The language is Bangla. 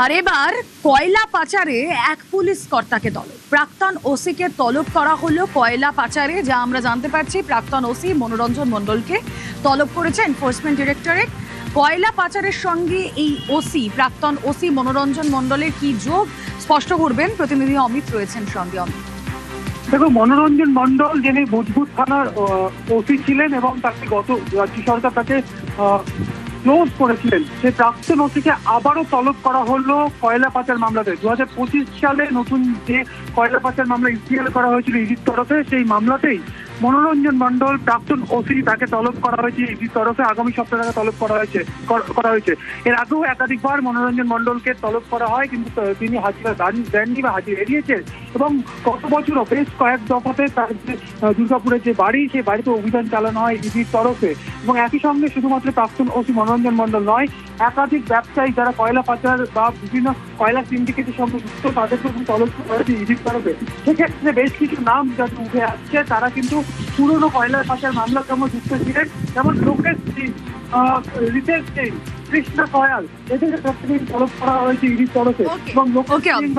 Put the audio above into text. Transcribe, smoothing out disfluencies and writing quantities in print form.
আর এবার কয়লা পাচারে এক পুলিশ কর্তাকে তলব, প্রাক্তন ওসিকে তলব করা হলো কয়লা পাচারে, যা আমরা জানতে পারছি। প্রাক্তন ওসি মনোরঞ্জন মণ্ডলকে তলব করেছে এনফোর্সমেন্ট ডিরেক্টরেট। কয়লা পাচারের সঙ্গে এই ওসি, প্রাক্তন ওসি মনোরঞ্জন মণ্ডলের কি যোগ, স্পষ্ট করবেন প্রতিনিধি অমিত রয়েছেন সঙ্গে। অমিত, দেখো, মনোরঞ্জন মণ্ডল যিনি ভোজপুর থানার ওসি ছিলেন এবং তাকে গত রাজ্য সরকার তাকে ক্লোজ করেছিলেন, সেই প্রাক্তন ওসিকে আবারও তলব করা হলো কয়লা পাচার মামলাতে। 2025 সালে নতুন যে কয়লা পাচার মামলা ইসিএল করা হয়েছিল ইডির তরফে, সেই মামলাতেই মনোরঞ্জন মণ্ডল প্রাক্তন ওসি তাকে তলব করা হয়েছে ইডির তরফে। আগামী সপ্তাহে তাকে তলব করা হয়েছে। এর আগেও একাধিকবার মনোরঞ্জন মণ্ডলকে তলব করা হয়, কিন্তু তিনি হাজিরা দেননি বা হাজিরা এড়িয়েছেন। এবং গত বছরও বেশ কয়েক দফাতে তার যে দুর্গাপুরের যে বাড়ি, সেই বাড়িতে অভিযান চালানো হয় ইডির তরফে। এবং একই সঙ্গে শুধুমাত্র প্রাক্তন ওসি মনোরঞ্জন মণ্ডল নয়, একাধিক ব্যবসায়ী যারা কয়লা পাচার বা বিভিন্ন কয়লা সিন্ডিকেটের সঙ্গে যুক্ত, তাদেরকে তলব করা হয়েছে ইডির তরফে। সেক্ষেত্রে বেশ কিছু নাম যাতে উঠে আসছে, তারা কিন্তু পুরনো কয়লা পাচার মামলার সঙ্গে যুক্ত ছিলেন, যেমন লোকেশ সিং, রিতেশ সিং, কৃষ্ণ কয়াল, এদের প্রত্যেকেই তলব করা হয়েছে ইডির তরফে। এবং লোকেশ সিং